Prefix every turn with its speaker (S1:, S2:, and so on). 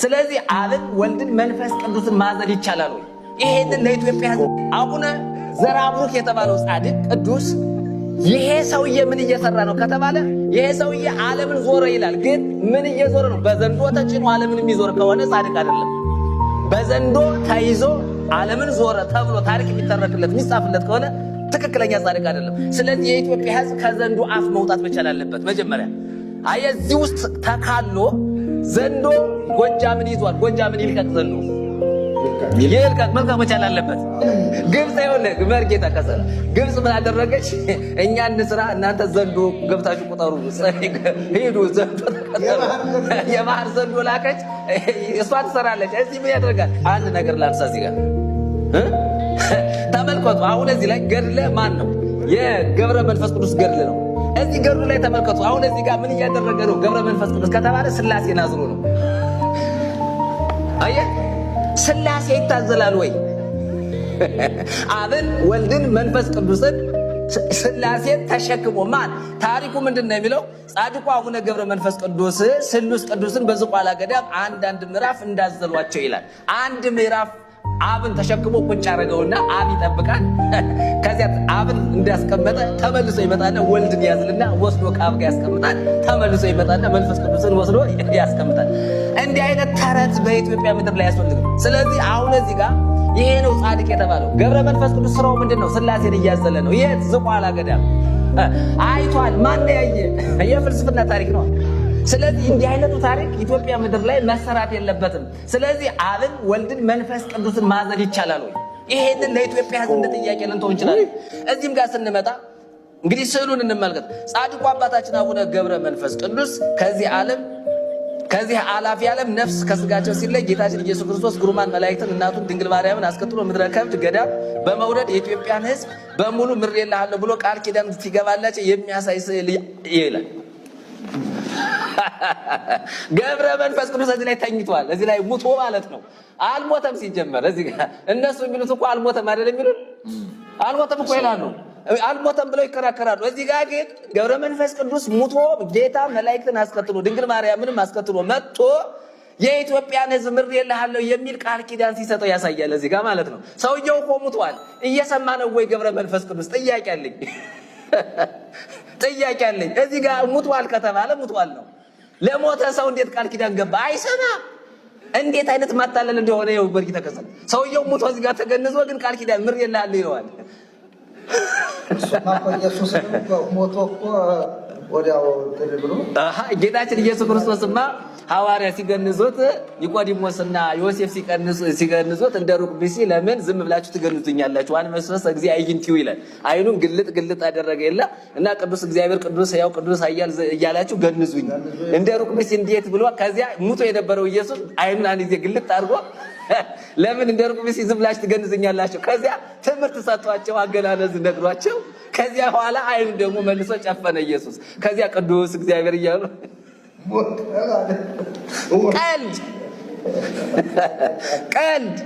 S1: ስለዚህ አብን ወልድን መንፈስ ቅዱስን ማዘል ይቻላል ወይ? ይሄንን ለኢትዮጵያ አቡነ ዘራብሩክ የተባለው ጻድቅ ቅዱስ ይሄ ሰውዬ ምን እየሰራ ነው ከተባለ ይሄ ሰውዬ ዓለምን ዞረ ይላል። ግን ምን እየዞረ ነው? በዘንዶ ተጭኖ ዓለምን የሚዞር ከሆነ ጻድቅ አይደለም። በዘንዶ ተይዞ ዓለምን ዞረ ተብሎ ታሪክ የሚተረክለት የሚጻፍለት ከሆነ ትክክለኛ ጻድቅ አይደለም። ስለዚህ የኢትዮጵያ ሕዝብ ከዘንዶ አፍ መውጣት መቻል አለበት። መጀመሪያ እዚህ ውስጥ ተካሎ ዘንዶ ጎጃምን ይዟል። ጎጃምን ይልቀቅ ዘንዶ ይልቀቅ መልቀቅ መቻል አለበት። ግብጽ ይኸውልህ መርጌታ ከሰራ ግብጽ ምን አደረገች? እኛ እንስራ እናንተ ዘንዶ ገብታችሁ ቁጠሩ ሄዱ ዘንዶ ተቀጠሩ። የባህር ዘንዶ ላከች፣ እሷ ትሰራለች። እዚህ ምን ያደርጋል? አንድ ነገር ላንሳ እዚህ ጋር ተመልከቱ። አሁን እዚህ ላይ ገድለ ማን ነው? የገብረ መንፈስ ቅዱስ ገድል ነው። እዚህ ገድሉ ላይ ተመልከቱ። አሁን እዚህ ጋር ምን እያደረገ ነው? ገብረ መንፈስ ቅዱስ ከተባለ ስላሴ ናዝሮ ነው። አየህ፣ ስላሴ ይታዘላል ወይ? አብን ወልድን መንፈስ ቅዱስን ስላሴን ተሸክሞ ማን? ታሪኩ ምንድን ነው የሚለው? ጻድቁ አቡነ ገብረ መንፈስ ቅዱስ ስሉስ ቅዱስን በዝቋላ ገዳም አንዳንድ ምዕራፍ እንዳዘሏቸው ይላል። አንድ ምዕራፍ አብን ተሸክሞ ቁጭ አደረገውና አብ ይጠብቃል። ከዚያ አብን እንዳስቀመጠ ተመልሶ ይመጣና ወልድን ያዝልና ወስዶ ከአብ ጋር ያስቀምጣል። ተመልሶ ይመጣና መንፈስ ቅዱስን ወስዶ ያስቀምጣል። እንዲህ አይነት ተረት በኢትዮጵያ ምድር ላይ ያስፈልግም። ስለዚህ አሁን እዚህ ጋር ይሄ ነው ጻድቅ የተባለው ገብረ መንፈስ ቅዱስ። ስራው ምንድን ነው? ስላሴን እያዘለ ነው። ይሄ ዝቋላ ገዳም አይቷል። ማን ያየ? የፍልስፍና ታሪክ ነው። ስለዚህ እንዲህ አይነቱ ታሪክ ኢትዮጵያ ምድር ላይ መሰራት የለበትም። ስለዚህ አብን ወልድን መንፈስ ቅዱስን ማዘል ይቻላል ወይ? ይሄንን ለኢትዮጵያ ሕዝብ እንደ ጥያቄ ልንተው እንችላለን። እዚህም ጋር ስንመጣ እንግዲህ ስዕሉን እንመልከት። ጻድቁ አባታችን አቡነ ገብረ መንፈስ ቅዱስ ከዚህ አላፊ ዓለም ነፍስ ከስጋቸው ሲለይ ጌታችን ኢየሱስ ክርስቶስ ግሩማን መላእክትን እናቱን ድንግል ማርያምን አስከትሎ ምድረ ከብድ ገዳም በመውረድ የኢትዮጵያን ሕዝብ በሙሉ ምሬልሃለሁ ብሎ ቃል ኪዳን ሲገባላቸው የሚያሳይ ስዕል ይላል። ገብረ መንፈስ ቅዱስ እዚህ ላይ ተኝቷል። እዚህ ላይ ሙቶ ማለት ነው። አልሞተም። ሲጀመር እዚህ ጋር እነሱ የሚሉት እኮ አልሞተም አይደለም የሚሉት። አልሞተም እኮ ይላሉ። አልሞተም ብለው ይከራከራሉ። እዚህ ጋር ግን ገብረ መንፈስ ቅዱስ ሙቶ ጌታ መላእክትን አስከትሎ ድንግል ማርያምንም አስከትሎ መጥቶ የኢትዮጵያን ሕዝብ ምሬልሃለሁ የሚል ቃል ኪዳን ሲሰጠው ያሳያል። እዚህ ጋር ማለት ነው። ሰውየው እኮ ሙቷል። እየሰማ ነው ወይ ገብረ መንፈስ ቅዱስ? ጥያቄ አለኝ። ጥያቄ አለኝ። እዚህ ጋር ሙቷል ከተባለ ሙቷል ነው። ለሞተ ሰው እንዴት ቃል ኪዳን ገባ? አይሰማም። እንዴት አይነት ማታለል እንደሆነ ይኸው በርቂ ተከሰተ። ሰውየው ሙቶ እዚህ ጋር ተገንዞ ግን ቃል ኪዳን ምሬልሃለሁ ይለዋል።
S2: ኢየሱስ ሞቶ እኮ ወዲያው ተደብሮ
S1: ጌታችን ኢየሱስ ክርስቶስማ ሐዋርያ ሲገንዙት ኒቆዲሞስና ዮሴፍ ሲገንዙት እንደ ሩቅ ቢሲ ለምን ዝም ብላችሁ ትገንዙኛላችሁ? ዋን መስፈስ እግዚአብሔር አይንቲው ይላል። አይኑን ግልጥ አደረገ የለ እና ቅዱስ እግዚአብሔር ቅዱስ ያው ቅዱስ ኃያል እያላችሁ ገንዙኝ እንደ ሩቅ ቢሲ እንዴት ብሎ ከዚያ ሙቶ የነበረው ኢየሱስ አይኑን አንድ ጊዜ ግልጥ አድርጎ ለምን እንደ ሩቅ ቢሲ ዝም ብላችሁ ትገንዙኛላችሁ? ከዚያ ትምህርት ሰጥቷቸው አገናነዝ ነግሯቸው ከዚያ በኋላ አይኑን ደግሞ መልሶ ጨፈነ ኢየሱስ። ከዚያ ቅዱስ እግዚአብሔር እያሉ ቀልድ